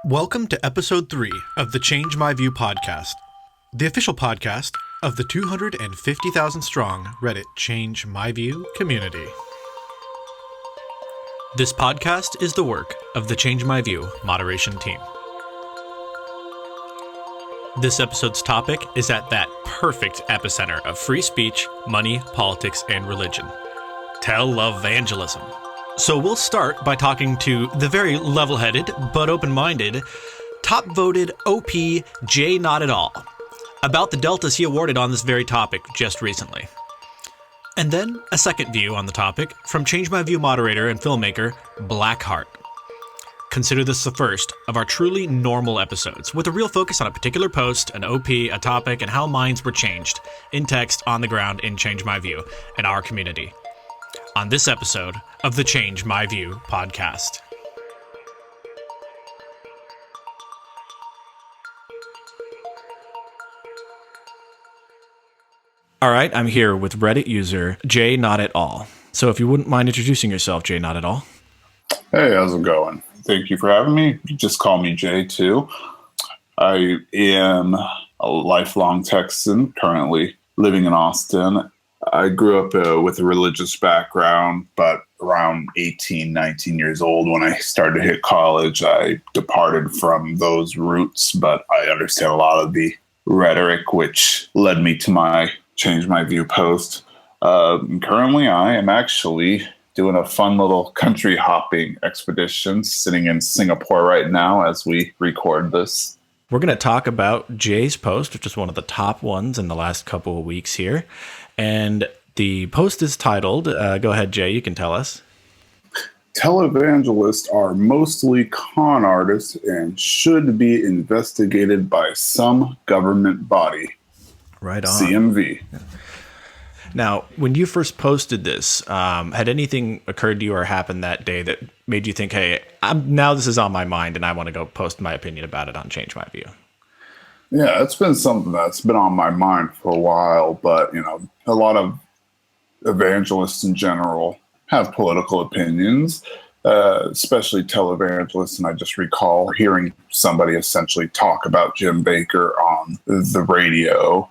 Welcome to episode 3 of the Change My View podcast, the official podcast of the 250,000 strong Reddit Change My View community. This podcast is the work of the Change My View moderation team. This episode's topic is at that perfect epicenter of free speech, money, politics, and religion: Televangelism. So we'll start by talking to the very level-headed but open-minded, top-voted OP JayNotAtAll about the deltas he awarded on this very topic just recently. And then a second view on the topic from Change My View moderator and filmmaker Blackheart. Consider this the first of our truly normal episodes, with a real focus on a particular post, an OP, a topic, and how minds were changed in text on the ground in Change My View and our community. On this episode of the Change My View podcast. All right, I'm here with Reddit user JayNotAtAll. So if you wouldn't mind introducing yourself, JayNotAtAll. Hey, how's it going? Thank you for having me. You just call me Jay too. I am a lifelong Texan, currently living in Austin. I grew up with a religious background, but around 18, 19 years old when I started to hit college, I departed from those roots, but I understand a lot of the rhetoric which led me to my Change My View post. Currently, I am actually doing a fun little country hopping expedition, sitting in Singapore right now as we record this. We're going to talk about Jay's post, which is one of the top ones in the last couple of weeks here. And the post is titled, go ahead, Jay, you can tell us. Televangelists are mostly con artists and should be investigated by some government body. Right on. CMV. Now, when you first posted this, had anything occurred to you or happened that day that made you think, hey, now this is on my mind and I want to go post my opinion about it on Change My View? Yeah, it's been something that's been on my mind for a while, but, a lot of evangelists in general have political opinions, especially televangelists. And I just recall hearing somebody essentially talk about Jim Bakker on the radio,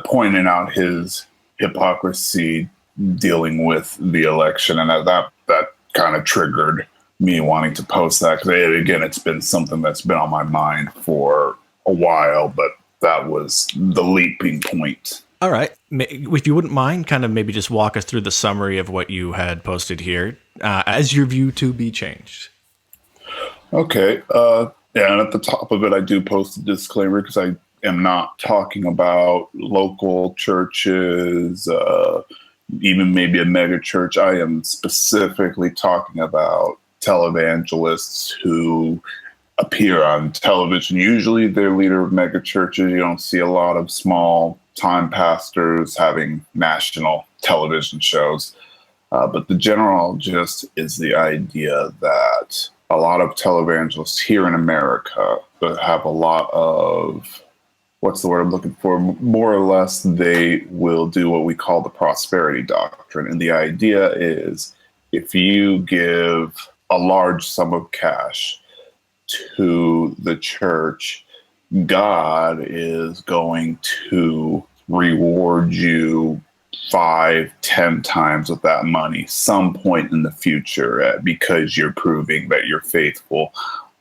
pointing out his hypocrisy dealing with the election. And that kind of triggered me wanting to post that. Because, again, it's been something that's been on my mind for a while, but that was the leaping point. All right. If you wouldn't mind, kind of maybe just walk us through the summary of what you had posted here as your view to be changed. Okay. And at the top of it, I do post a disclaimer because I am not talking about local churches, even maybe a mega church. I am specifically talking about televangelists who appear on television. Usually they're leader of mega churches. You don't see a lot of small time pastors having national television shows. But the general gist is the idea that a lot of televangelists here in America have a lot of, what's the word I'm looking for? More or less, they will do what we call the prosperity doctrine. And the idea is if you give a large sum of cash to the church, God is going to reward you 5-10 times with that money some point in the future because you're proving that you're faithful.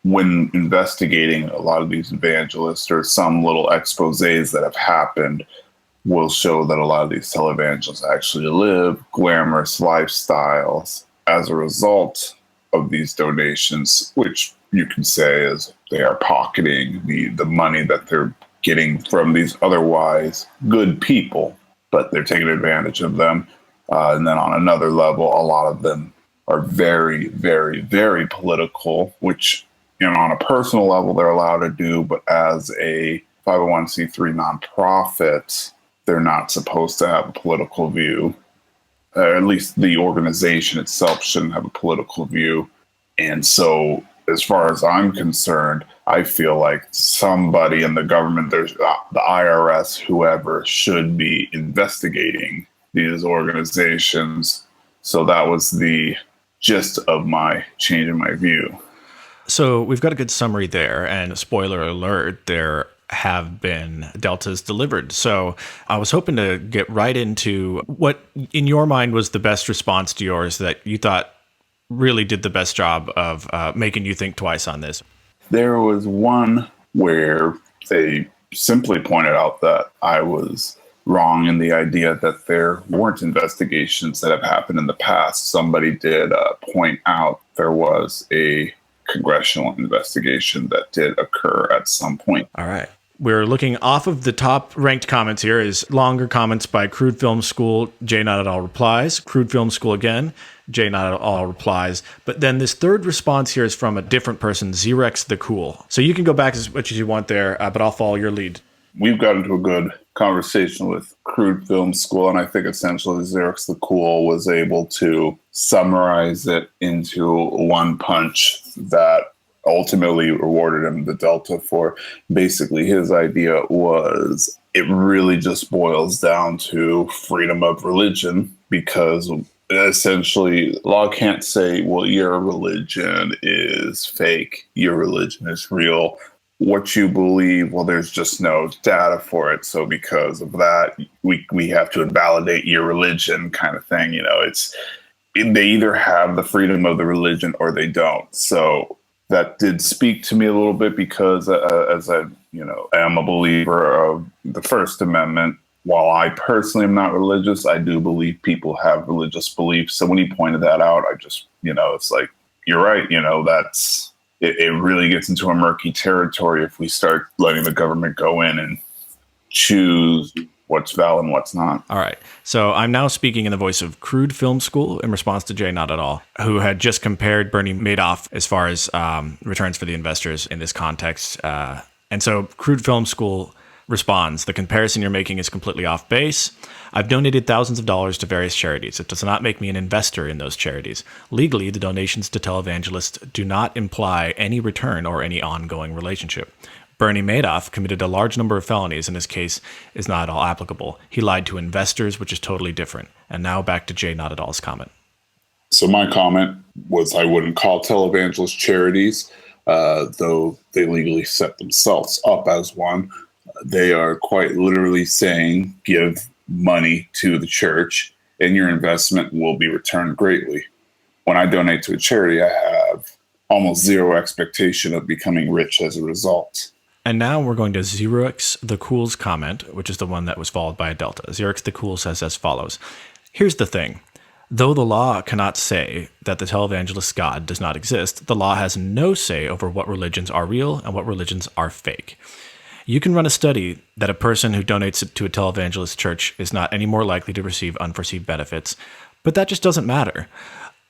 When investigating a lot of these evangelists, or some little exposés that have happened will show that a lot of these televangelists actually live glamorous lifestyles as a result of these donations, which you can say is they are pocketing the money that they're getting from these otherwise good people, but they're taking advantage of them. And then on another level, a lot of them are very, very, very political, which, on a personal level, they're allowed to do, but as a 501c3 nonprofit, they're not supposed to have a political view. At least the organization itself shouldn't have a political view. And so, as far as I'm concerned, I feel like somebody in the government, there's the IRS, whoever, should be investigating these organizations. So that was the gist of my change in my view. So we've got a good summary there, and spoiler alert, there have been deltas delivered. So I was hoping to get right into what, in your mind, was the best response to yours that you thought really did the best job of making you think twice on this. There was one where they simply pointed out that I was wrong in the idea that there weren't investigations that have happened in the past. Somebody did point out there was a congressional investigation that did occur at some point. All right. We're looking off of the top ranked comments here is longer comments by Crude Film School, JayNotAtAll replies, Crude Film School again, JayNotAtAll replies. But then this third response here is from a different person, Xerox the Cool. So you can go back as much as you want there, but I'll follow your lead. We've got into a good conversation with Crude Film School, and I think essentially Xerox the Cool was able to summarize it into one punch that ultimately rewarded him the delta for. Basically, his idea was it really just boils down to freedom of religion, because essentially law can't say, well, your religion is fake, your religion is real. What you believe, well, there's just no data for it. So because of that, we have to invalidate your religion kind of thing. They either have the freedom of the religion or they don't. So that did speak to me a little bit because as I am a believer of the First Amendment. While I personally am not religious, I do believe people have religious beliefs. So when he pointed that out, I just, it's like, you're right. It really gets into a murky territory if we start letting the government go in and choose what's valid and what's not. All right. So I'm now speaking in the voice of Crude Film School in response to JayNotAtAll, who had just compared Bernie Madoff as far as returns for the investors in this context. And so Crude Film School responds, the comparison you're making is completely off base. I've donated thousands of dollars to various charities. It does not make me an investor in those charities. Legally, the donations to Televangelists do not imply any return or any ongoing relationship. Bernie Madoff committed a large number of felonies, and his case is not at all applicable. He lied to investors, which is totally different. And now back to JayNotAtAll's comment. So my comment was I wouldn't call televangelist charities, though they legally set themselves up as one. They are quite literally saying, give money to the church and your investment will be returned greatly. When I donate to a charity, I have almost zero expectation of becoming rich as a result. And now we're going to Xerox the Cool's comment, which is the one that was followed by a delta. Xerox the Cool says as follows. Here's the thing. Though the law cannot say that the televangelist God does not exist, the law has no say over what religions are real and what religions are fake. You can run a study that a person who donates to a televangelist church is not any more likely to receive unforeseen benefits, but that just doesn't matter.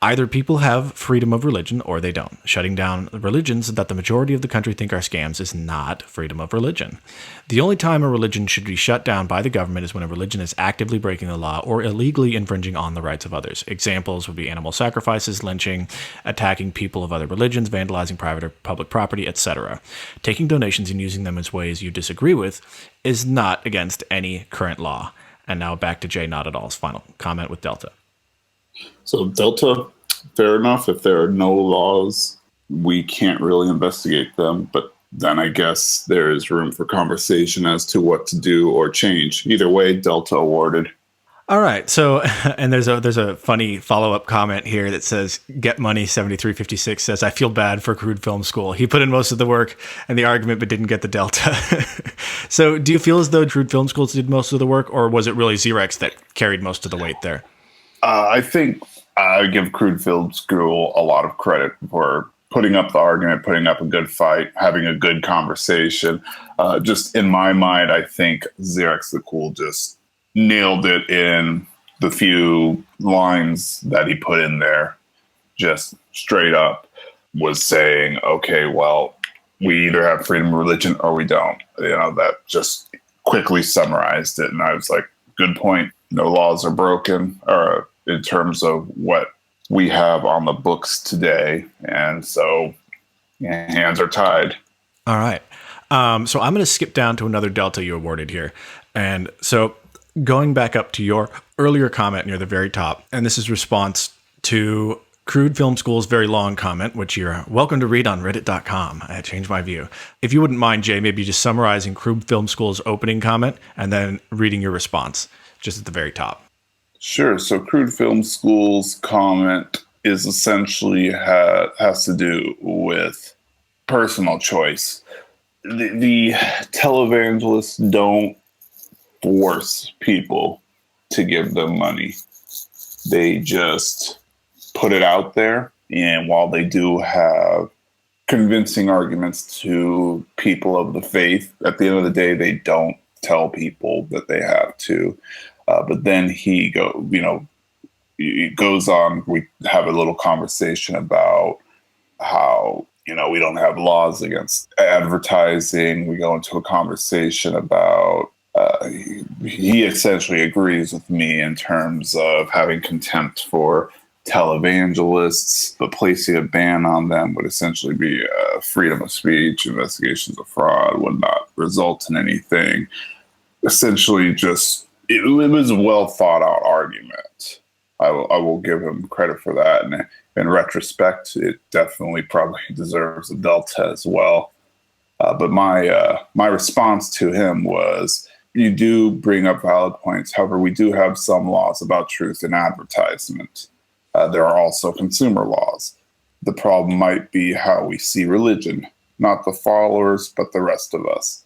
Either people have freedom of religion or they don't. Shutting down religions that the majority of the country think are scams is not freedom of religion. The only time a religion should be shut down by the government is when a religion is actively breaking the law or illegally infringing on the rights of others. Examples would be animal sacrifices, lynching, attacking people of other religions, vandalizing private or public property, etc. Taking donations and using them as ways you disagree with is not against any current law. And now back to JayNotAtAll's final comment with Delta. So Delta, fair enough. If there are no laws, we can't really investigate them. But then I guess there is room for conversation as to what to do or change. Either way, Delta awarded. All right. So, and there's a funny follow-up comment here that says, Get Money 7356 says, I feel bad for Crude Film School. He put in most of the work and the argument, but didn't get the delta. So do you feel as though Crude Film Schools did most of the work, or was it really Xerox that carried most of the weight there? I think I give Crude Film School a lot of credit for putting up the argument, putting up a good fight, having a good conversation. Just in my mind, I think Xerox the Cool just nailed it in the few lines that he put in there. Just straight up was saying, okay, well, we either have freedom of religion or we don't. That just quickly summarized it. And I was like, good point. No laws are broken or in terms of what we have on the books today. And so hands are tied. All right. So I'm going to skip down to another delta you awarded here. And so going back up to your earlier comment near the very top, and this is response to Crude Film School's very long comment, which you're welcome to read on reddit.com. I changed my view. If you wouldn't mind, Jay, maybe just summarizing Crude Film School's opening comment and then reading your response just at the very top. Sure. So Crude Film School's comment is essentially has to do with personal choice. The televangelists don't force people to give them money. They just put it out there. And while they do have convincing arguments to people of the faith, at the end of the day, they don't tell people that they have to. But then he goes on. We have a little conversation about how, we don't have laws against advertising. We go into a conversation about he essentially agrees with me in terms of having contempt for televangelists, but placing a ban on them would essentially be freedom of speech. Investigations of fraud would not result in anything. Essentially, just it was a well thought out argument. I will give him credit for that, and in retrospect, it definitely probably deserves a delta as well. But my response to him was, you do bring up valid points. However, we do have some laws about truth in advertisement. There are also consumer laws. The problem might be how we see religion, not the followers, but the rest of us.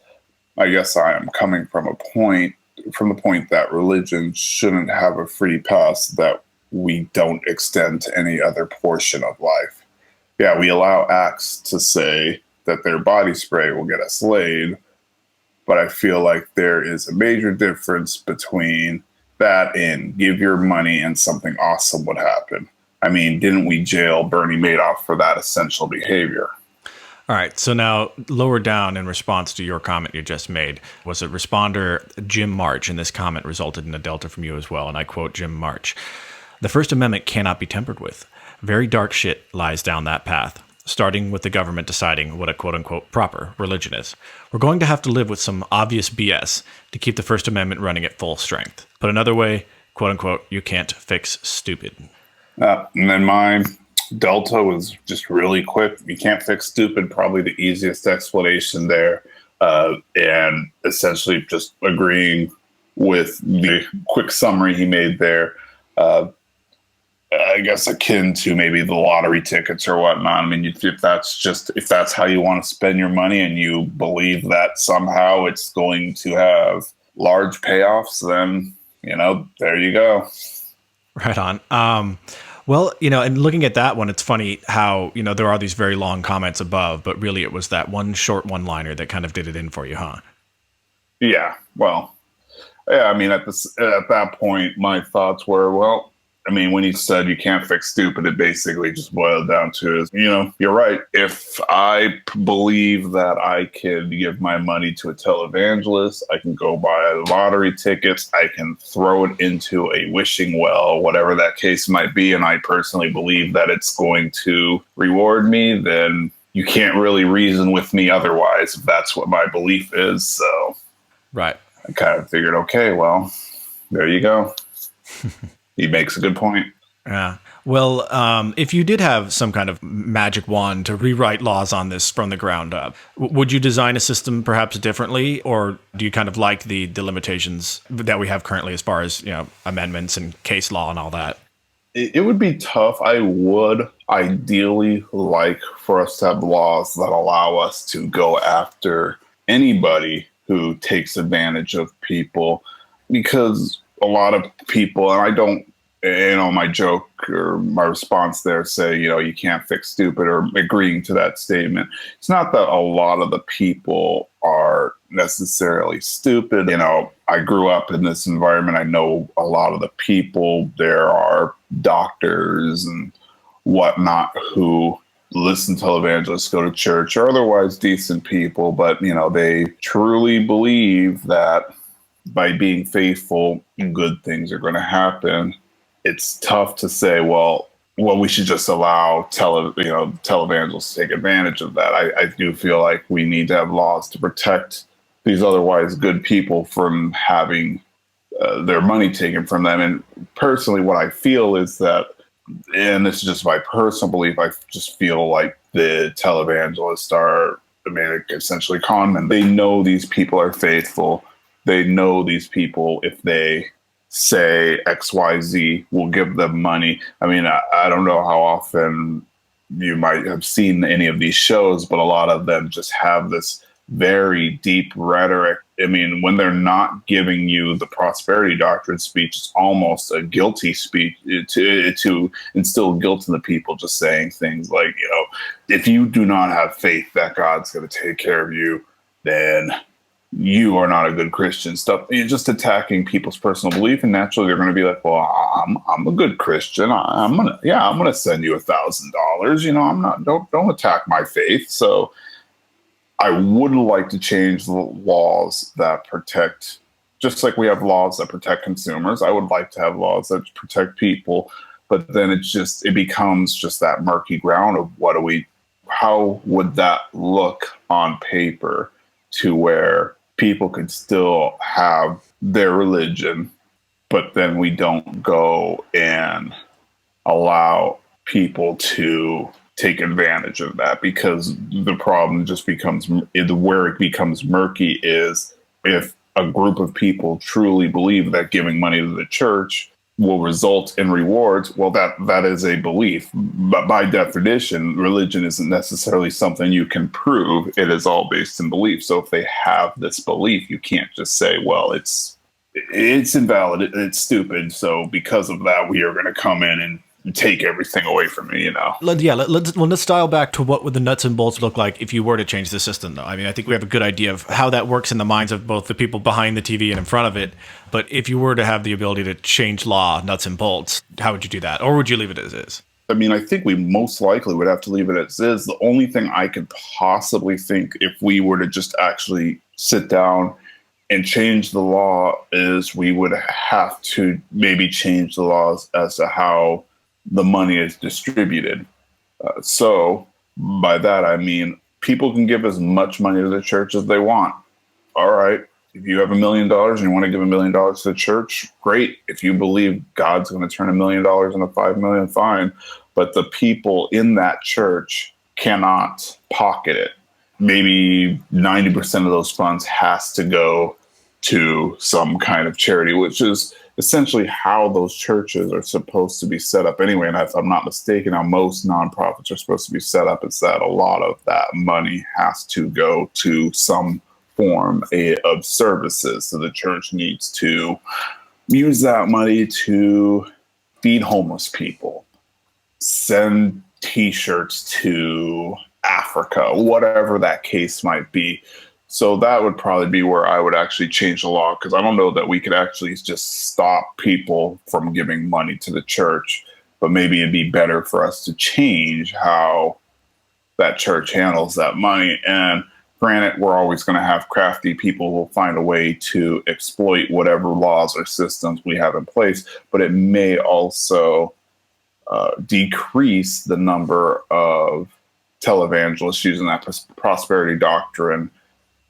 I guess I am coming from the point that religion shouldn't have a free pass that we don't extend to any other portion of life. Yeah, we allow acts to say that their body spray will get us laid, but I feel like there is a major difference between that and give your money and something awesome would happen. I mean, didn't we jail Bernie Madoff for that essential behavior? All right. So now, lower down in response to your comment you just made was a responder, Jim March, and this comment resulted in a delta from you as well. And I quote Jim March: "The First Amendment cannot be tampered with. Very dark shit lies down that path, starting with the government deciding what a quote-unquote proper religion is. We're going to have to live with some obvious BS to keep the First Amendment running at full strength. Put another way, quote-unquote, you can't fix stupid." And then my delta was just really quick. You can't fix stupid, probably the easiest explanation there. And essentially just agreeing with the quick summary he made there. I guess akin to maybe the lottery tickets or whatnot. I mean, if that's how you want to spend your money and you believe that somehow it's going to have large payoffs, then, there you go. Right on. Well, and looking at that one, it's funny how, there are these very long comments above, but really it was that one short one-liner that kind of did it in for you, huh? Yeah. Well, yeah, I mean, at that point, my thoughts were, well, I mean, when he said you can't fix stupid, it basically just boiled down to, you're right. If I believe that I can give my money to a televangelist, I can go buy lottery tickets, I can throw it into a wishing well, whatever that case might be, and I personally believe that it's going to reward me, then you can't really reason with me otherwise if that's what my belief is. So right. I kind of figured, okay, well, there you go. He makes a good point. Yeah. Well, if you did have some kind of magic wand to rewrite laws on this from the ground up, would you design a system perhaps differently, or do you kind of like the limitations that we have currently as far as amendments and case law and all that? It would be tough. I would ideally like for us to have laws that allow us to go after anybody who takes advantage of people, because a lot of people, and I don't, my joke or my response there say, you can't fix stupid, or agreeing to that statement. It's not that a lot of the people are necessarily stupid. I grew up in this environment. I know a lot of the people. There are doctors and whatnot who listen to televangelists, go to church, or otherwise decent people, but, they truly believe that by being faithful, good things are going to happen. It's tough to say, well, we should just allow televangelists to take advantage of that. I do feel like we need to have laws to protect these otherwise good people from having their money taken from them. And personally, what I feel is that and this is just my personal belief, I just feel like the televangelists are, I mean, essentially con men. They know these people are faithful. They know these people, if they say XYZ, will give them money. I mean, I don't know how often you might have seen any of these shows, but a lot of them just have this very deep rhetoric. I mean, when they're not giving you the prosperity doctrine speech, it's almost a guilty speech to instill guilt in the people, just saying things like, if you do not have faith that God's going to take care of you, then you are not a good Christian. Stuff. You're just attacking people's personal belief, and naturally they're going to be like, "Well, I'm a good Christian. I'm gonna send you $1,000. I'm not. Don't attack my faith." So I would like to change the laws that protect, just like we have laws that protect consumers. I would like to have laws that protect people, but then it becomes just that murky ground of how would that look on paper to where people could still have their religion, but then we don't go and allow people to take advantage of that, because the problem just becomes, where it becomes murky is if a group of people truly believe that giving money to the church will result in rewards. Well, that is a belief, but by definition, religion isn't necessarily something you can prove. It is all based in belief. So if they have this belief, you can't just say, well, it's invalid, it's stupid, so because of that, we are going to come in and take everything away from me, Let's dial back to what would the nuts and bolts look like if you were to change the system, though. I mean, I think we have a good idea of how that works in the minds of both the people behind the TV and in front of it. But if you were to have the ability to change law, nuts and bolts, how would you do that? Or would you leave it as is? I mean, I think we most likely would have to leave it as is. The only thing I could possibly think, if we were to just actually sit down and change the law, is we would have to maybe change the laws as to how the money is distributed. So by that, I mean, people can give as much money to the church as they want. All right. If you have $1 million and you want to give $1 million to the church, great. If you believe God's going to turn $1 million into $5 million, fine. But the people in that church cannot pocket it. Maybe 90% of those funds has to go to some kind of charity, which is essentially how those churches are supposed to be set up anyway. And if I'm not mistaken, how most nonprofits are supposed to be set up, is that a lot of that money has to go to some form of services. So the church needs to use that money to feed homeless people, send T-shirts to Africa, whatever that case might be. So that would probably be where I would actually change the law, because I don't know that we could actually just stop people from giving money to the church, but maybe it'd be better for us to change how that church handles that money. And granted, we're always going to have crafty people who will find a way to exploit whatever laws or systems we have in place, but it may also decrease the number of televangelists using that prosperity doctrine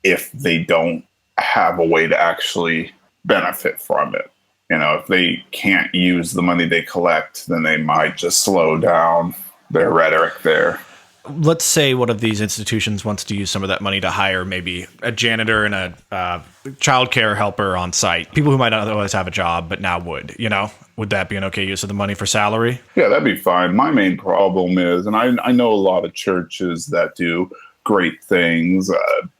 if they don't have a way to actually benefit from it. If they can't use the money they collect, then they might just slow down their rhetoric there. Let's say one of these institutions wants to use some of that money to hire maybe a janitor and a childcare helper on site, people who might not otherwise have a job, but now would, would that be an okay use of the money for salary? Yeah, that'd be fine. My main problem is, and I know a lot of churches that do great things.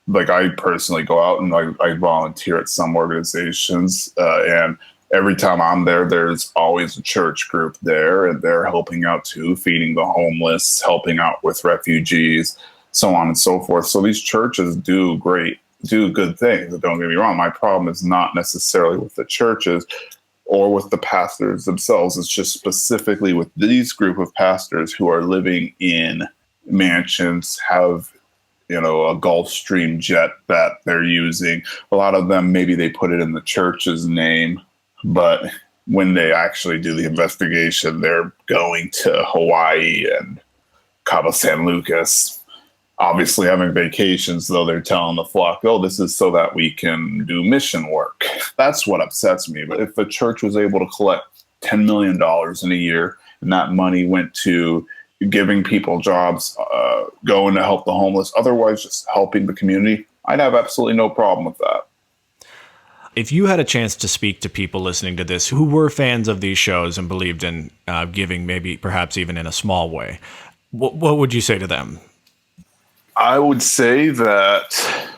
Like I personally go out and I volunteer at some organizations, and every time I'm there, there's always a church group there, and they're helping out too, feeding the homeless, helping out with refugees, so on and so forth. So these churches do good things. Don't get me wrong. My problem is not necessarily with the churches or with the pastors themselves. It's just specifically with these group of pastors who are living in mansions, have a Gulfstream jet that they're using. A lot of them, maybe they put it in the church's name, but when they actually do the investigation, they're going to Hawaii and Cabo San Lucas, obviously having vacations, though they're telling the flock, oh, this is so that we can do mission work. That's what upsets me. But if the church was able to collect $10 million in a year and that money went to giving people jobs, going to help the homeless, otherwise just helping the community, I'd have absolutely no problem with that. If you had a chance to speak to people listening to this who were fans of these shows and believed in giving, maybe perhaps even in a small way, what would you say to them? I would say that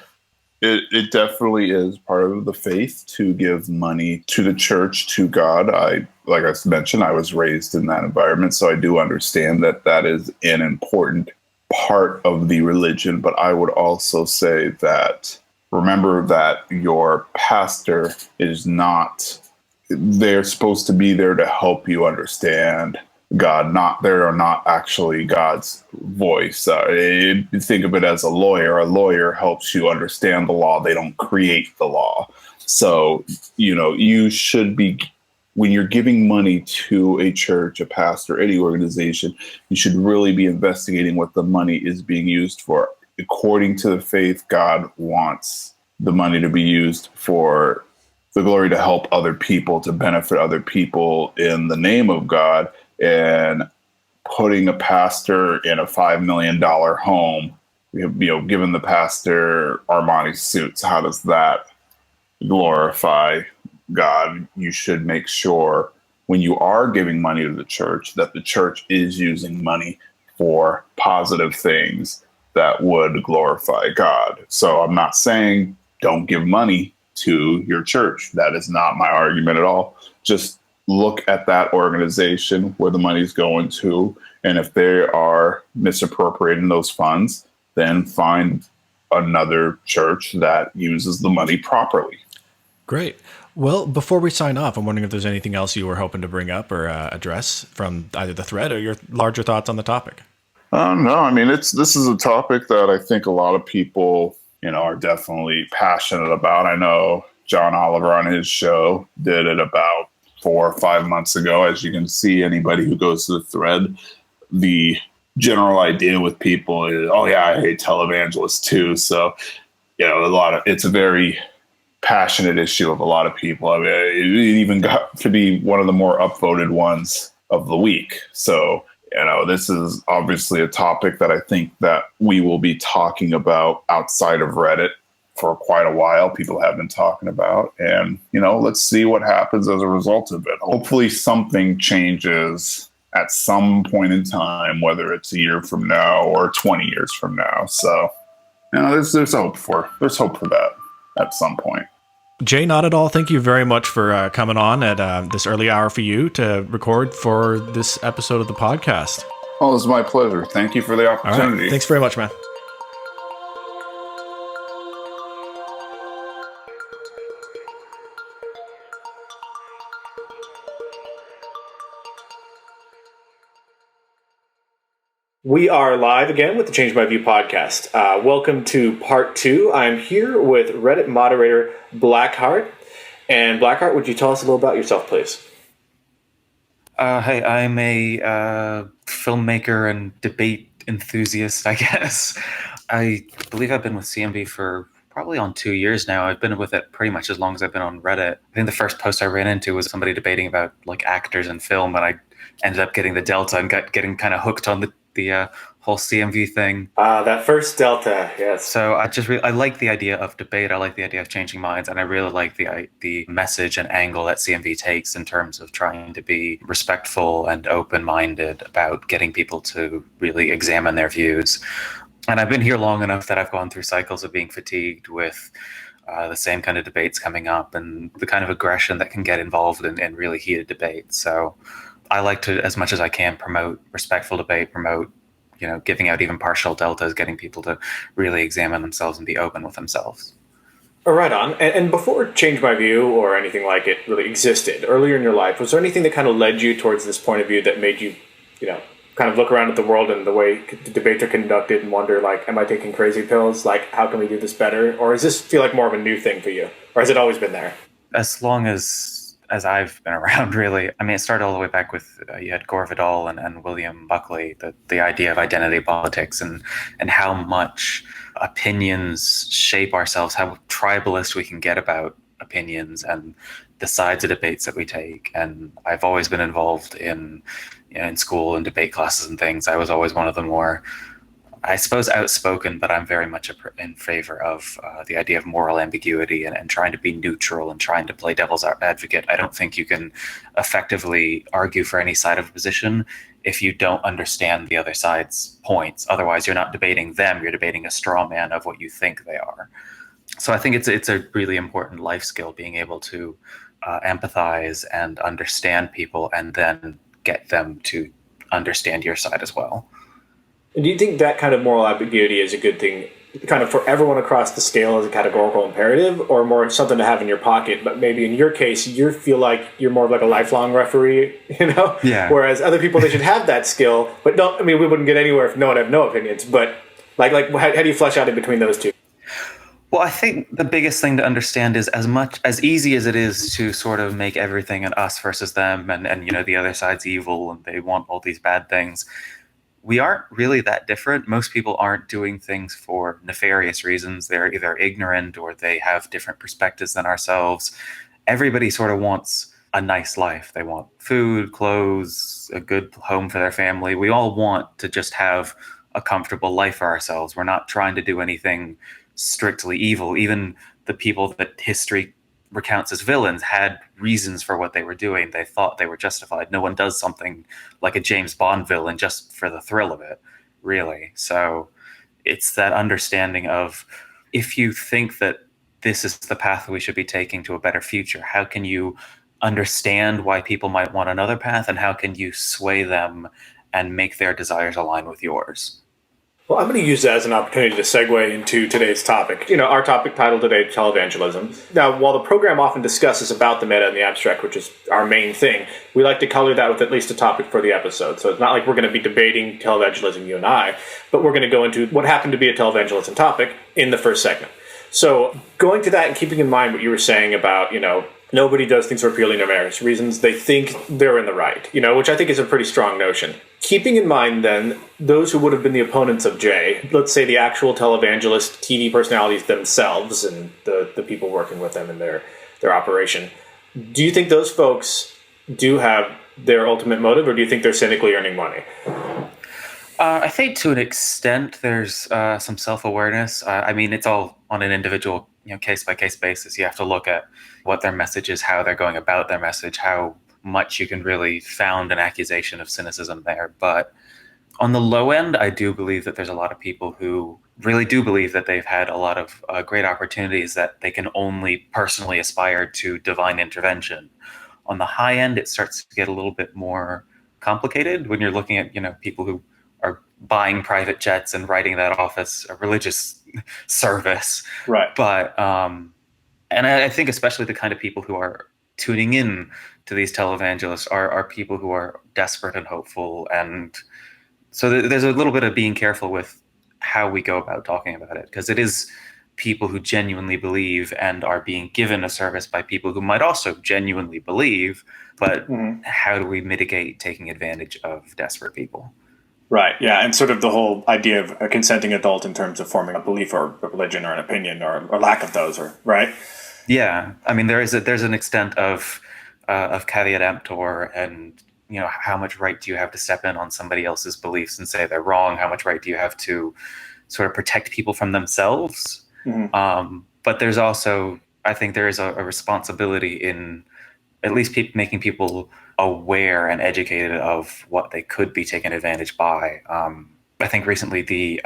it definitely is part of the faith to give money to the church, to God. Like I mentioned, I was raised in that environment, so I do understand that that is an important part of the religion. But I would also say that remember that your pastor is not, they're supposed to be there to help you understand God, not they are not actually God's voice. Think of it as a lawyer. A lawyer helps you understand the law. They don't create the law. So, you should be, when you're giving money to a church, a pastor, any organization, you should really be investigating what the money is being used for. According to the faith, God wants the money to be used for the glory, to help other people, to benefit other people in the name of God. And putting a pastor in a $5 million home, giving the pastor Armani suits, how does that glorify God? You should make sure when you are giving money to the church that the church is using money for positive things that would glorify God. So I'm not saying don't give money to your church. That is not my argument at all. Just look at that organization where the money's going to, and if they are misappropriating those funds, then find another church that uses the money properly. Great. Well, before we sign off, I'm wondering if there's anything else you were hoping to bring up or address from either the thread or your larger thoughts on the topic. No, I mean, this is a topic that I think a lot of people, are definitely passionate about. I know John Oliver on his show did it about 4 or 5 months ago. As you can see, anybody who goes to the thread, the general idea with people is, oh yeah, I hate televangelists too. So, it's a very passionate issue of a lot of people. I mean, it even got to be one of the more upvoted ones of the week. So, this is obviously a topic that I think that we will be talking about outside of Reddit for quite a while. People have been talking about, and, let's see what happens as a result of it. Hopefully something changes at some point in time, whether it's a year from now or 20 years from now. So, there's hope for that at some point. JayNotAtAll, thank you very much for coming on at this early hour for you to record for this episode of the podcast. Oh, it was my pleasure. Thank you for the opportunity. All right. Thanks very much, man. We are live again with the Change My View podcast. Welcome to part 2. I'm here with Reddit moderator Blackheart. And Blackheart, would you tell us a little about yourself, please? Hey, I'm a filmmaker and debate enthusiast, I guess. I believe I've been with CMV for probably on 2 years now. I've been with it pretty much as long as I've been on Reddit. I think the first post I ran into was somebody debating about like actors in film, and I ended up getting the Delta and getting kind of hooked on the whole CMV thing. That first Delta, yes. So I like the idea of debate. I like the idea of changing minds, and I really like the message and angle that CMV takes in terms of trying to be respectful and open-minded about getting people to really examine their views. And I've been here long enough that I've gone through cycles of being fatigued with the same kind of debates coming up and the kind of aggression that can get involved in really heated debate. So I like to, as much as I can, promote respectful debate, promote, giving out even partial deltas, getting people to really examine themselves and be open with themselves. Oh, right on. And before Change My View or anything like it really existed, earlier in your life, was there anything that kind of led you towards this point of view that made you, kind of look around at the world and the way the debates are conducted and wonder, like, am I taking crazy pills? Like, how can we do this better? Or does this feel like more of a new thing for you? Or has it always been there? As long as I've been around, really. I mean, it started all the way back with, you had Gore Vidal and William Buckley, the idea of identity politics and how much opinions shape ourselves, how tribalist we can get about opinions and the sides of debates that we take. And I've always been involved in school and debate classes and things. I was always one of the more, I suppose, outspoken, but I'm very much in favor of the idea of moral ambiguity and trying to be neutral and trying to play devil's advocate. I don't think you can effectively argue for any side of a position if you don't understand the other side's points. Otherwise, you're not debating them, you're debating a straw man of what you think they are. So I think it's a really important life skill, being able to empathize and understand people and then get them to understand your side as well. And do you think that kind of moral ambiguity is a good thing kind of for everyone across the scale as a categorical imperative, or more something to have in your pocket? But maybe in your case, you feel like you're more of like a lifelong referee, Yeah. Whereas other people, they should have that skill, but don't, I mean, we wouldn't get anywhere if no one had no opinions, but like how do you flesh out in between those two? Well, I think the biggest thing to understand is as easy as it is to sort of make everything an us versus them and the other side's evil and they want all these bad things, we aren't really that different. Most people aren't doing things for nefarious reasons. They're either ignorant or they have different perspectives than ourselves. Everybody sort of wants a nice life. They want food, clothes, a good home for their family. We all want to just have a comfortable life for ourselves. We're not trying to do anything strictly evil. Even the people that history recounts as villains had reasons for what they were doing. They thought they were justified. No one does something like a James Bond villain just for the thrill of it, really. So it's that understanding of, if you think that this is the path we should be taking to a better future, how can you understand why people might want another path, and how can you sway them and make their desires align with yours? Well, I'm going to use that as an opportunity to segue into today's topic. Our topic title today, Televangelism. Now, while the program often discusses about the meta and the abstract, which is our main thing, we like to color that with at least a topic for the episode. So it's not like we're going to be debating televangelism, you and I, but we're going to go into what happened to be a televangelism topic in the first segment. So going to that and keeping in mind what you were saying about, nobody does things for purely nefarious reasons. They think they're in the right, which I think is a pretty strong notion. Keeping in mind, then, those who would have been the opponents of Jay, let's say the actual televangelist TV personalities themselves and the people working with them in their operation, do you think those folks do have their ultimate motive, or do you think they're cynically earning money? I think to an extent there's some self-awareness. I mean, it's all on an individual case-by-case basis. You have to look at what their message is, how they're going about their message, how much you can really found an accusation of cynicism there. But on the low end, I do believe that there's a lot of people who really do believe that they've had a lot of great opportunities that they can only personally aspire to divine intervention. On the high end, it starts to get a little bit more complicated when you're looking at people who are buying private jets and writing that off as a religious service. Right. But and I think especially the kind of people who are tuning in to these televangelists are people who are desperate and hopeful. And so there's a little bit of being careful with how we go about talking about it, because it is people who genuinely believe and are being given a service by people who might also genuinely believe. But how do we mitigate taking advantage of desperate people? Right, yeah, and sort of the whole idea of a consenting adult in terms of forming a belief or a religion or an opinion or lack of those, right? Yeah, I mean, there's an extent of caveat emptor, and how much right do you have to step in on somebody else's beliefs and say they're wrong? How much right do you have to sort of protect people from themselves? But there's also, I think there is a responsibility in at least making people aware and educated of what they could be taken advantage by. I think recently the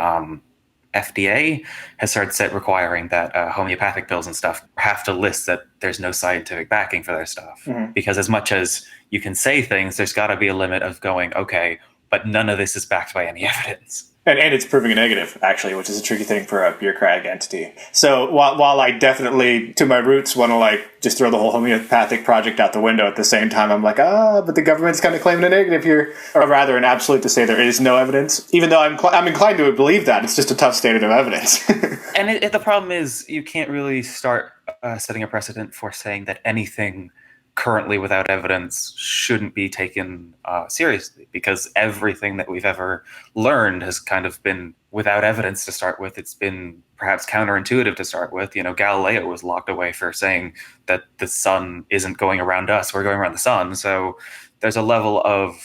FDA has started requiring that homeopathic pills and stuff have to list that there's no scientific backing for their stuff. Because as much as you can say things, there's got to be a limit of going, okay, but none of this is backed by any evidence. And it's proving a negative, actually, which is a tricky thing for a bureaucratic entity. So while I definitely, to my roots, want to just throw the whole homeopathic project out the window, at the same time I'm like, but the government's kind of claiming a negative here. Or rather, an absolute to say there is no evidence. Even though I'm inclined to believe that. It's just a tough statement of evidence. And the problem is you can't really start setting a precedent for saying that anything currently without evidence shouldn't be taken seriously, because everything that we've ever learned has kind of been without evidence to start with. It's been perhaps counterintuitive to start with. Galileo was locked away for saying that the sun isn't going around us, we're going around the sun. So there's a level of,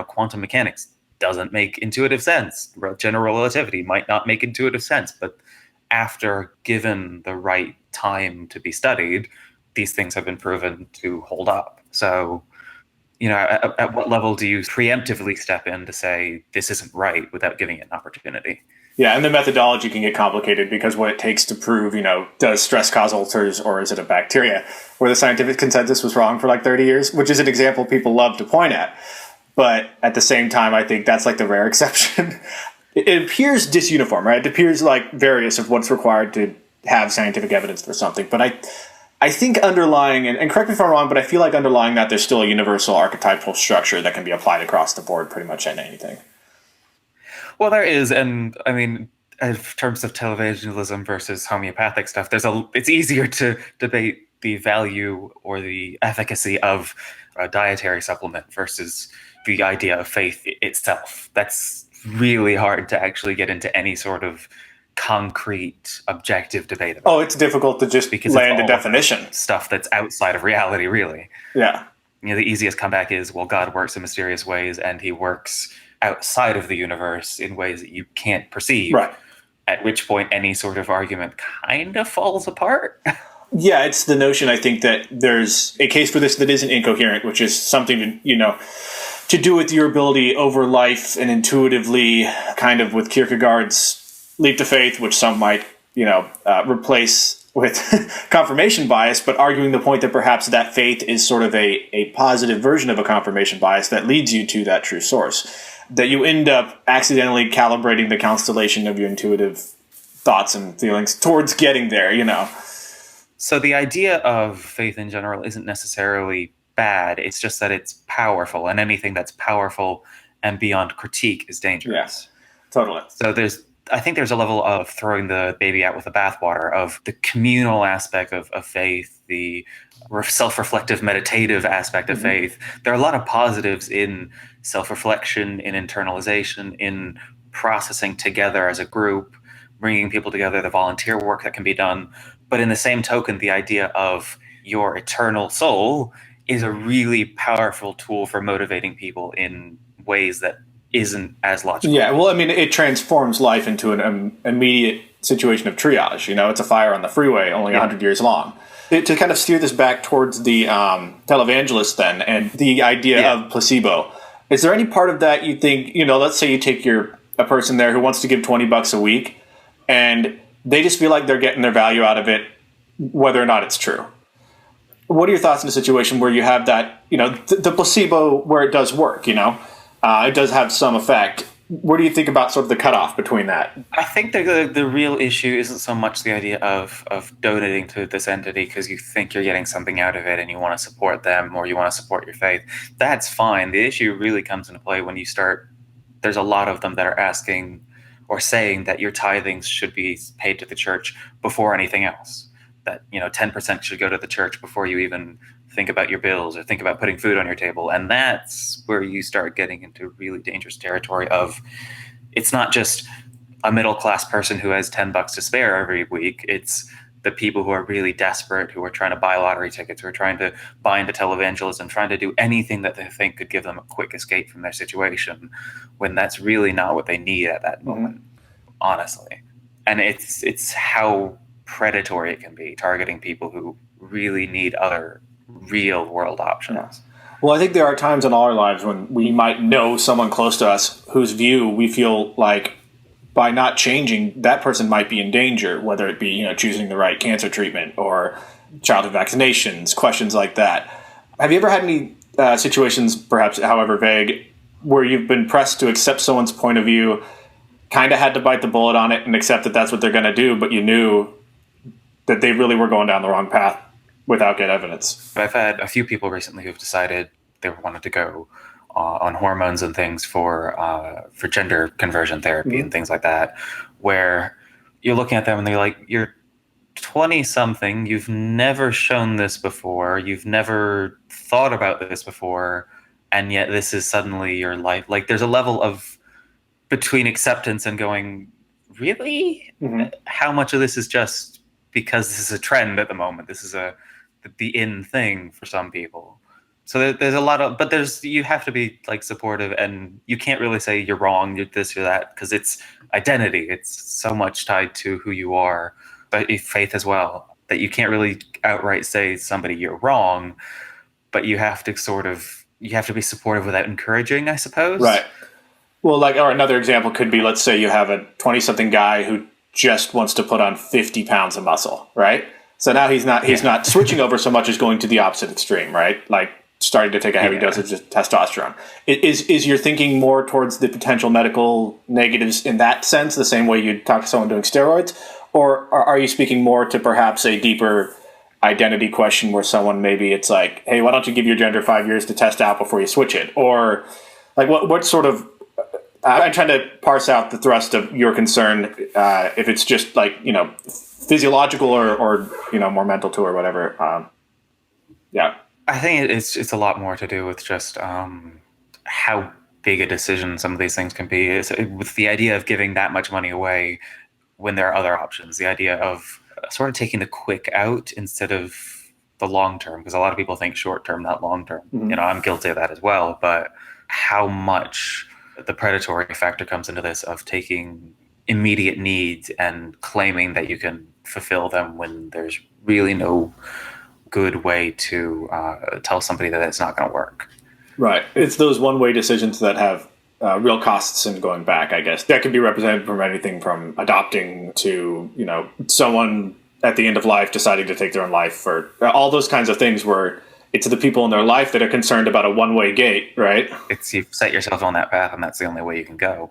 quantum mechanics doesn't make intuitive sense. General relativity might not make intuitive sense, but after given the right time to be studied, these things have been proven to hold up. So, at what level do you preemptively step in to say this isn't right without giving it an opportunity? Yeah, and the methodology can get complicated because what it takes to prove, does stress cause ulcers or is it a bacteria, where the scientific consensus was wrong for like 30 years, which is an example people love to point at. But at the same time, I think that's like the rare exception. It appears disuniform, right? It appears like various of what's required to have scientific evidence for something. But I think underlying, and correct me if I'm wrong, but I feel like underlying that there's still a universal archetypal structure that can be applied across the board pretty much in anything. Well, there is, and I mean, in terms of televangelism versus homeopathic stuff, it's easier to debate the value or the efficacy of a dietary supplement versus the idea of faith itself. That's really hard to actually get into any sort of concrete, objective debate about. Oh, it's difficult to just land a definition. Stuff that's outside of reality, really. Yeah. The easiest comeback is, well, God works in mysterious ways, and he works outside of the universe in ways that you can't perceive. Right. At which point any sort of argument kind of falls apart. Yeah, it's the notion, I think, that there's a case for this that isn't incoherent, which is something to do with your ability over life and intuitively, kind of with Kierkegaard's leap to faith, which some might, replace with confirmation bias, but arguing the point that perhaps that faith is sort of a positive version of a confirmation bias that leads you to that true source, that you end up accidentally calibrating the constellation of your intuitive thoughts and feelings towards getting there, So the idea of faith in general isn't necessarily bad. It's just that it's powerful, and anything that's powerful and beyond critique is dangerous. Yes, totally. So I think there's a level of throwing the baby out with the bathwater of the communal aspect of faith, the self-reflective, meditative aspect of faith. There are a lot of positives in self-reflection, in internalization, in processing together as a group, bringing people together, the volunteer work that can be done. But in the same token, the idea of your eternal soul is a really powerful tool for motivating people in ways that isn't as logical. Yeah, well, I mean, it transforms life into an immediate situation of triage. It's a fire on the freeway, only 100 years long. To kind of steer this back towards the Televangelists then, and the idea of placebo, is there any part of that you think, let's say you take a person there who wants to give $20 a week, and they just feel like they're getting their value out of it, whether or not it's true. What are your thoughts in a situation where you have that, the placebo where it does work, it does have some effect? What do you think about sort of the cutoff between that? I think the real issue isn't so much the idea of donating to this entity because you think you're getting something out of it and you want to support them or you want to support your faith. That's fine. The issue really comes into play when you start, there's a lot of them that are asking or saying that your tithings should be paid to the church before anything else. That 10% should go to the church before you even think about your bills or think about putting food on your table. And that's where you start getting into really dangerous territory of, it's not just a middle-class person who has $10 to spare every week. It's the people who are really desperate, who are trying to buy lottery tickets, who are trying to buy into televangelism, trying to do anything that they think could give them a quick escape from their situation, when that's really not what they need at that moment, honestly. And it's how predatory it can be, targeting people who really need other real world options. Yeah. Well, I think there are times in all our lives when we might know someone close to us whose view we feel like by not changing, that person might be in danger, whether it be, choosing the right cancer treatment or childhood vaccinations, questions like that. Have you ever had any situations, perhaps however vague, where you've been pressed to accept someone's point of view, kind of had to bite the bullet on it and accept that that's what they're going to do, but you knew that they really were going down the wrong path without good evidence? I've had a few people recently who've decided they wanted to go on hormones and things for gender conversion therapy and things like that, where you're looking at them and they're like, you're 20-something, you've never shown this before, you've never thought about this before, and yet this is suddenly your life. Like, there's a level of between acceptance and going, really? How much of this is just because this is a trend at the moment? This is the in thing for some people. So there's a lot of, but you have to be like supportive, and you can't really say you're wrong, you're this or that, because it's identity. It's so much tied to who you are, but faith as well, that you can't really outright say somebody you're wrong, but you have to be supportive without encouraging, I suppose. Right. Well, or another example could be, let's say you have a 20-something guy who just wants to put on 50 pounds of muscle, right? So now he's not switching over so much as going to the opposite extreme, right? Like starting to take a heavy dosage of testosterone. Is your thinking more towards the potential medical negatives in that sense, the same way you'd talk to someone doing steroids? Or are you speaking more to perhaps a deeper identity question where someone, maybe it's like, hey, why don't you give your gender 5 years to test out before you switch it? Or like what sort of, I'm trying to parse out the thrust of your concern, if it's just like, physiological or more mental too or whatever. Yeah. I think it's a lot more to do with just how big a decision some of these things can be. With the idea of giving that much money away when there are other options, the idea of sort of taking the quick out instead of the long term, because a lot of people think short term, not long term. I'm guilty of that as well. But how much the predatory factor comes into this of taking immediate needs and claiming that you can fulfill them when there's really no good way to tell somebody that it's not going to work. Right. It's those one-way decisions that have real costs in going back, I guess. That could be represented from anything from adopting to, someone at the end of life deciding to take their own life, or all those kinds of things where it's the people in their life that are concerned about a one-way gate, right? You've set yourself on that path, and that's the only way you can go.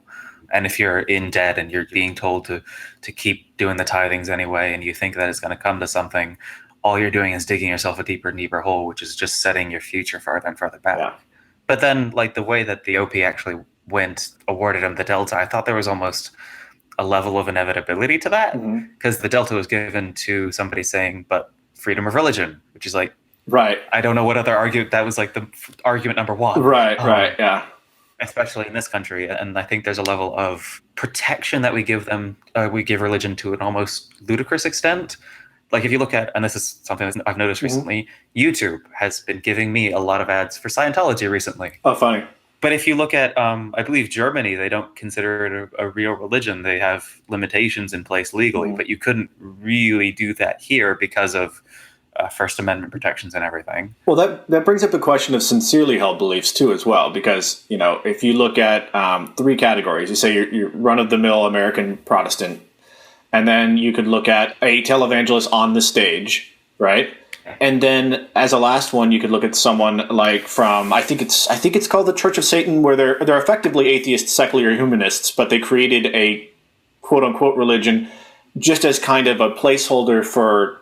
And if you're in debt and you're being told to keep doing the tithings anyway, and you think that it's going to come to something, all you're doing is digging yourself a deeper and deeper hole, which is just setting your future farther and farther back. Yeah. But then, like, the way that the OP actually awarded him the Delta, I thought there was almost a level of inevitability to that, because the Delta was given to somebody saying, but freedom of religion, which is like, right. I don't know what other argument, that was like the argument number one. Right, yeah. Especially in this country. And I think there's a level of protection that we give religion to an almost ludicrous extent. Like if you look at, and this is something that I've noticed recently, YouTube has been giving me a lot of ads for Scientology recently. Oh, funny. But if you look at, I believe Germany, they don't consider it a real religion. They have limitations in place legally, but you couldn't really do that here because of First Amendment protections and everything. Well, that brings up the question of sincerely held beliefs too, as well, because if you look at three categories, you say you're run-of-the-mill American Protestant, and then you could look at a televangelist on the stage, right? And then as a last one, you could look at someone like from I think it's called the Church of Satan, where they're effectively atheist, secular humanists, but they created a quote unquote religion just as kind of a placeholder for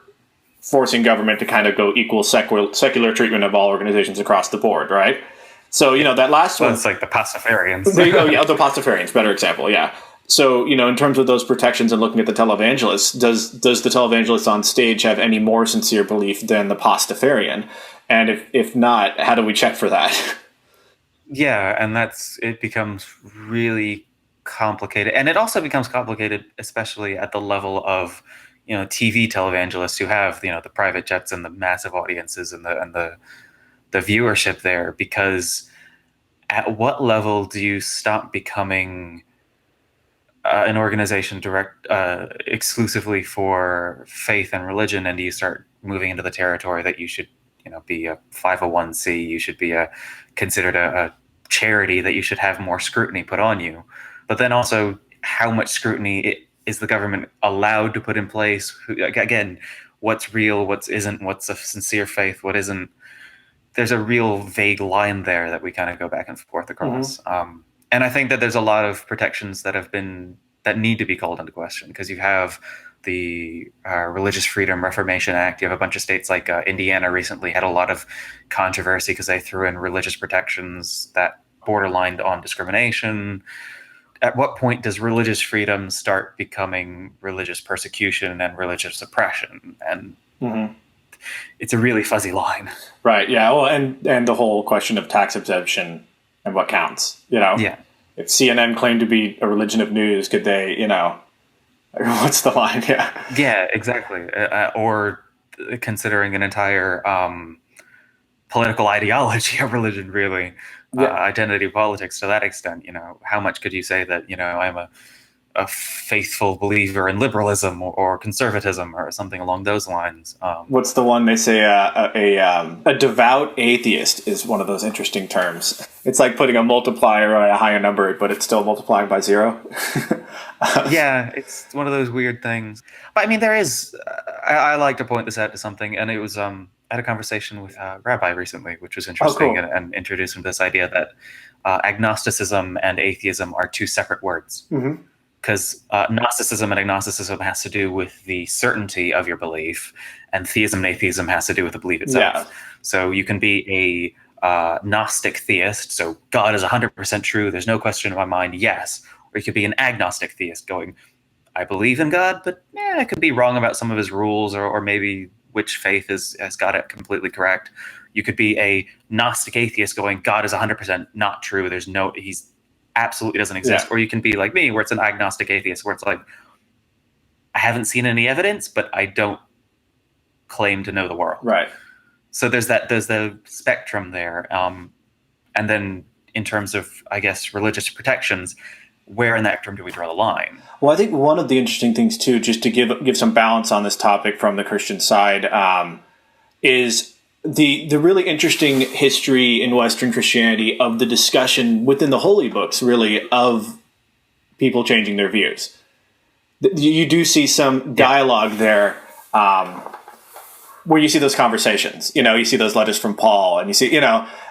forcing government to kind of go equal secular treatment of all organizations across the board, right? So that last one, it's like the Pastafarians. There you go. Yeah, the Pastafarians, better example. Yeah. So, in terms of those protections and looking at the televangelists, does the televangelist on stage have any more sincere belief than the Pastafarian? And if not, how do we check for that? Yeah, and it becomes really complicated. And it also becomes complicated, especially at the level of, TV televangelists who have, the private jets and the massive audiences and the viewership there, because at what level do you stop becoming an organization exclusively for faith and religion, and you start moving into the territory that you should, be a 501c, you should be considered a charity, that you should have more scrutiny put on you. But then also, how much scrutiny is the government allowed to put in place? Again, what's real, what isn't, what's a sincere faith, what isn't? There's a real vague line there that we kind of go back and forth across. And I think that there's a lot of protections that need to be called into question, because you have the Religious Freedom Reformation Act. You have a bunch of states like Indiana recently had a lot of controversy because they threw in religious protections that borderlined on discrimination. At what point does religious freedom start becoming religious persecution and religious oppression? And it's a really fuzzy line. Right, yeah. Well, and the whole question of tax exemption and what counts, Yeah. If CNN claimed to be a religion of news, could they, What's the line? Yeah. Yeah, exactly. Or considering an entire political ideology of religion, really, identity politics to that extent. How much could you say that, I'm a faithful believer in liberalism or conservatism or something along those lines? What's the one they say? A devout atheist is one of those interesting terms. It's like putting a multiplier on a higher number, but it's still multiplying by 0. Yeah, it's one of those weird things. But I mean, there is. I like to point this out to something, and it was I had a conversation with a rabbi recently, which was interesting, cool. and introduced him to this idea that agnosticism and atheism are two separate words. Because Gnosticism and agnosticism has to do with the certainty of your belief, and theism and atheism has to do with the belief itself. Yeah. So you can be a Gnostic theist, so God is 100% true, there's no question in my mind, yes. Or you could be an agnostic theist going, I believe in God, but I could be wrong about some of his rules, or maybe which faith has got it completely correct. You could be a Gnostic atheist going, God is 100% not true, he's absolutely doesn't exist. Or you can be like me, where it's an agnostic atheist, where it's like, I haven't seen any evidence, but I don't claim to know the world. Right. So there's the spectrum there. And then in terms of, I guess, religious protections, where in that spectrum do we draw the line? Well, I think one of the interesting things too, just to give some balance on this topic from the Christian side, is the really interesting history in Western Christianity of the discussion within the holy books, really, of people changing their views. You do see some dialogue there, where you see those conversations. You see those letters from Paul, and you see, and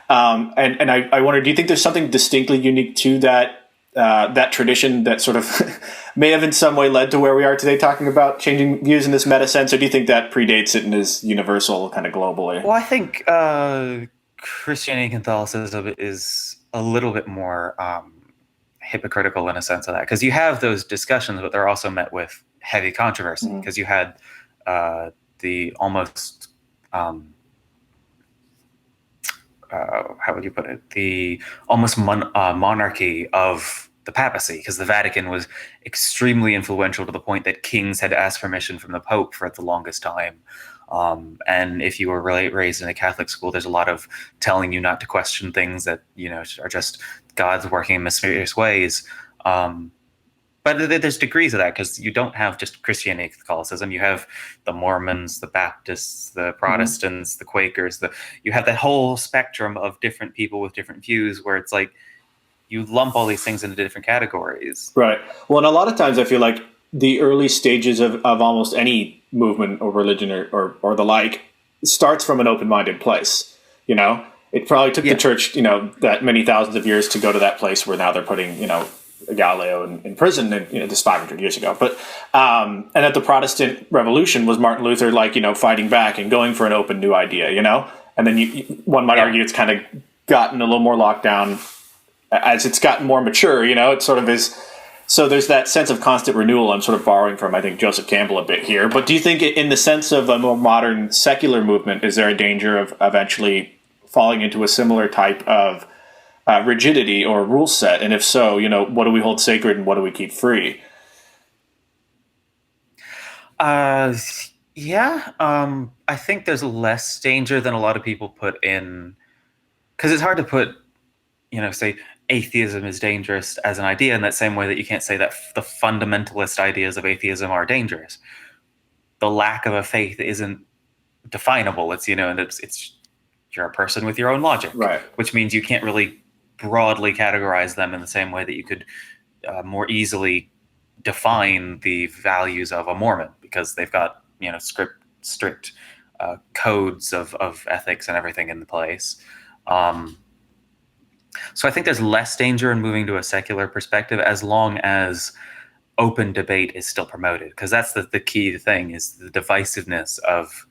I wonder, do you think there's something distinctly unique to that tradition that sort of may have in some way led to where we are today, talking about changing views in this meta sense, or do you think that predates it and is universal kind of globally? Well, I think Christianity and Catholicism is a little bit more hypocritical in a sense of that, because you have those discussions, but they're also met with heavy controversy, because you had the almost how would you put it? The almost monarchy of the papacy, because the Vatican was extremely influential to the point that kings had to ask permission from the Pope for the longest time. And if you were raised in a Catholic school, there's a lot of telling you not to question things that, are just God's working in mysterious ways. But there's degrees of that, because you don't have just Christianity and Catholicism. You have the Mormons, the Baptists, the Protestants, the Quakers. You have that whole spectrum of different people with different views, where it's like you lump all these things into different categories. Right. Well, and a lot of times I feel like the early stages of almost any movement or religion or the like starts from an open-minded place. It probably took the church, that many thousands of years to go to that place where now they're putting, Galileo in prison, and this 500 years ago. But and at the Protestant Revolution was Martin Luther, fighting back and going for an open new idea, and then one might argue it's kind of gotten a little more locked down as it's gotten more mature. It sort of is. So there's that sense of constant renewal. I'm sort of borrowing from, I think, Joseph Campbell a bit here. But do you think, in the sense of a more modern secular movement, is there a danger of eventually falling into a similar type of rigidity or rule set? And if so, what do we hold sacred and what do we keep free? I think there's less danger than a lot of people put in, because it's hard to put, say atheism is dangerous as an idea in that same way that you can't say that the fundamentalist ideas of atheism are dangerous. The lack of a faith isn't definable. It's, and it's you're a person with your own logic, right? Which means you can't really broadly categorize them in the same way that you could more easily define the values of a Mormon, because they've got strict codes of ethics and everything in place. So I think there's less danger in moving to a secular perspective, as long as open debate is still promoted, because that's the key thing, is the divisiveness of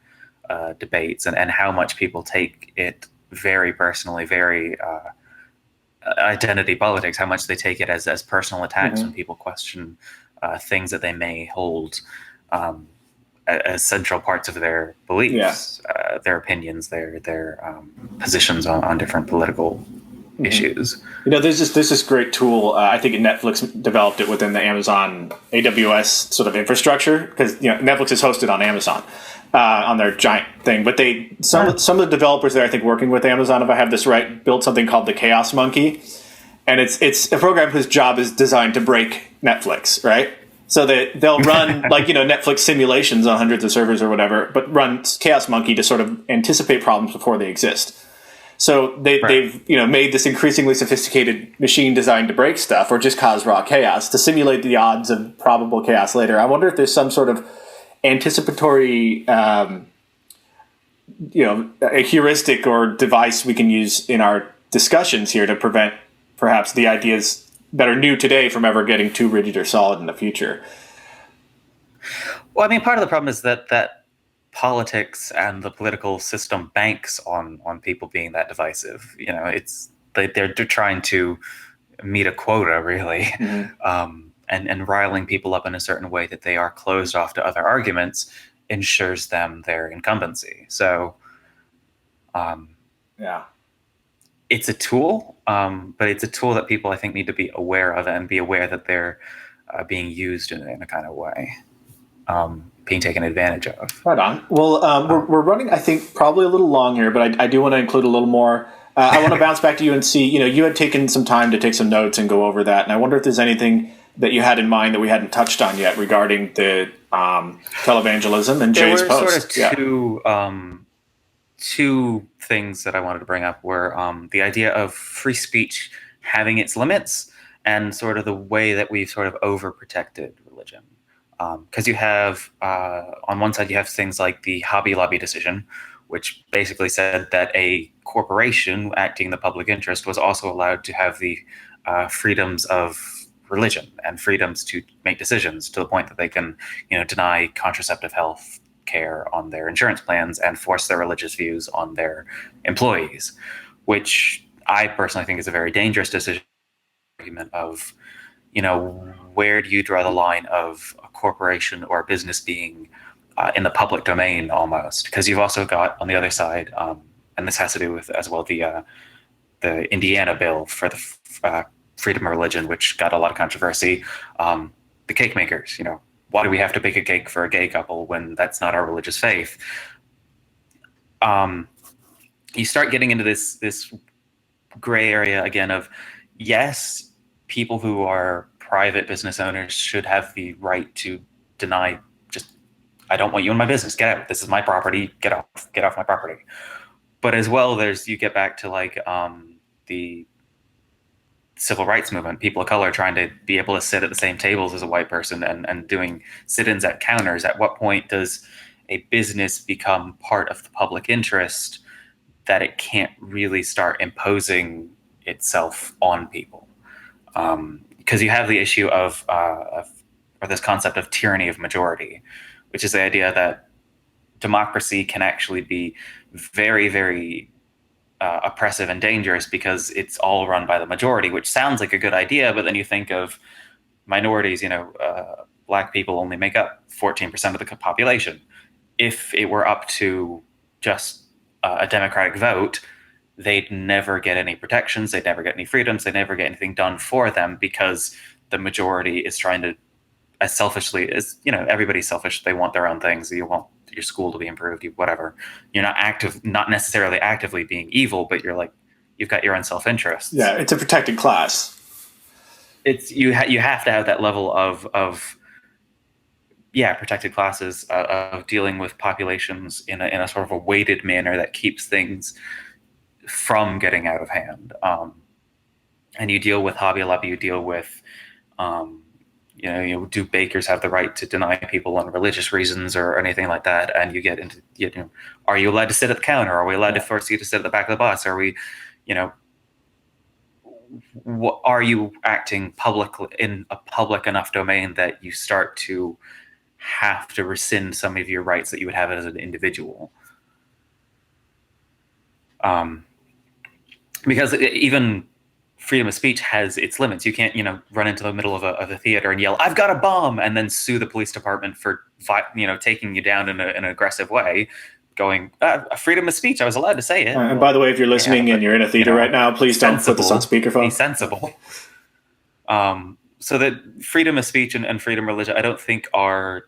debates and how much people take it very personally, very identity politics, how much they take it as personal attacks when people question things that they may hold as central parts of their beliefs, their opinions, their positions on different political issues. There's this great tool. I think Netflix developed it within the Amazon AWS sort of infrastructure, because Netflix is hosted on Amazon on their giant thing. But some of the developers there, I think, working with Amazon, if I have this right, built something called the Chaos Monkey, and it's a program whose job is designed to break Netflix, right? So that they'll run Netflix simulations on hundreds of servers or whatever, but run Chaos Monkey to sort of anticipate problems before they exist. So they've made this increasingly sophisticated machine designed to break stuff or just cause raw chaos to simulate the odds of probable chaos later. I wonder if there's some sort of anticipatory, a heuristic or device we can use in our discussions here to prevent perhaps the ideas that are new today from ever getting too rigid or solid in the future. Well, I mean, part of the problem is that politics and the political system banks on people being that divisive. They're trying to meet a quota, really, and riling people up in a certain way that they are closed off to other arguments ensures them their incumbency. So, it's a tool, but it's a tool that people, I think, need to be aware of and be aware that they're being used in a kind of way. Being taken advantage of. Right on. Well, we're running, I think, probably a little long here, but I do want to include a little more. I want to bounce back to you and see, you had taken some time to take some notes and go over that, and I wonder if there's anything that you had in mind that we hadn't touched on yet regarding the televangelism and Jay's post. There were sort of two things that I wanted to bring up were the idea of free speech having its limits and sort of the way that we've sort of overprotected religion. Because you have, on one side, you have things like the Hobby Lobby decision, which basically said that a corporation acting in the public interest was also allowed to have the freedoms of religion and freedoms to make decisions, to the point that they can, deny contraceptive health care on their insurance plans and force their religious views on their employees, which I personally think is a very dangerous decision. Argument of, where do you draw the line of a corporation or a business being in the public domain almost? Because you've also got on the other side, and this has to do with as well the Indiana bill for the freedom of religion, which got a lot of controversy. The cake makers, why do we have to bake a cake for a gay couple when that's not our religious faith? You start getting into this gray area again of, yes, people who are private business owners should have the right to deny, I don't want you in my business. Get out. This is my property. Get off my property. But as well, you get back to the civil rights movement, people of color trying to be able to sit at the same tables as a white person and doing sit-ins at counters. At what point does a business become part of the public interest that it can't really start imposing itself on people? Because you have the issue of or this concept of tyranny of majority, which is the idea that democracy can actually be very, very oppressive and dangerous because it's all run by the majority, which sounds like a good idea, but then you think of minorities, Black people only make up 14% of the population. If it were up to just a democratic vote, they'd never get any protections, they'd never get any freedoms, they'd never get anything done for them because the majority is trying to, as selfishly as, everybody's selfish, they want their own things, you want your school to be improved, whatever. You're not necessarily actively being evil, but you're you've got your own self-interest. Yeah, it's a protected class. It's you have to have that level of protected classes of dealing with populations in a sort of a weighted manner that keeps things from getting out of hand. And you deal with Hobby Lobby, you deal with do bakers have the right to deny people on religious reasons or anything like that? And you get into, are you allowed to sit at the counter? Are we allowed to force you to sit at the back of the bus? Are we, are you acting in a public enough domain that you start to have to rescind some of your rights that you would have as an individual? Because even freedom of speech has its limits. You can't, run into the middle of a theater and yell, "I've got a bomb," and then sue the police department for, taking you down in an aggressive way, going, freedom of speech, I was allowed to say it. And by the way, if you're listening and you're in a theater right now, please don't put this on speakerphone. Be sensible. So that freedom of speech and freedom of religion, I don't think are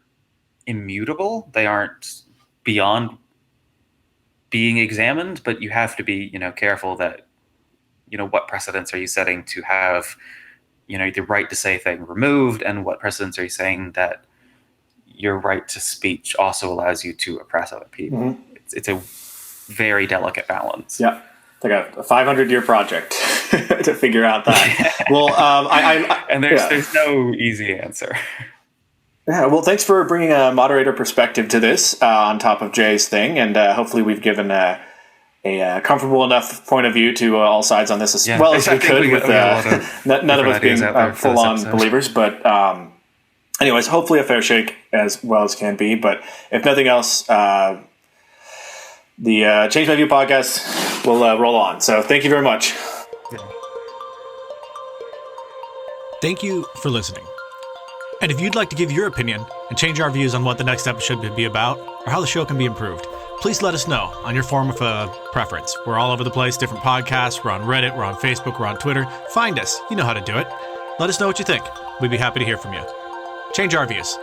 immutable. They aren't beyond being examined, but you have to be, careful that, what precedents are you setting to have, the right to say thing removed, and what precedents are you saying that your right to speech also allows you to oppress other people. Mm-hmm. It's a very delicate balance. Yeah. It's like a 500-year project to figure out that. Well, and there's no easy answer. Yeah, well, thanks for bringing a moderator perspective to this on top of Jay's thing, and hopefully we've given a comfortable enough point of view to all sides on this as well as we could, with none of us being full-on believers. But anyways, hopefully a fair shake as well as can be. But if nothing else, the Change My View podcast will roll on. So thank you very much. Thank you for listening. And if you'd like to give your opinion and change our views on what the next episode should be about, or how the show can be improved, please let us know on your form of preference. We're all over the place, different podcasts. We're on Reddit, we're on Facebook, we're on Twitter. Find us. You know how to do it. Let us know what you think. We'd be happy to hear from you. Change our views.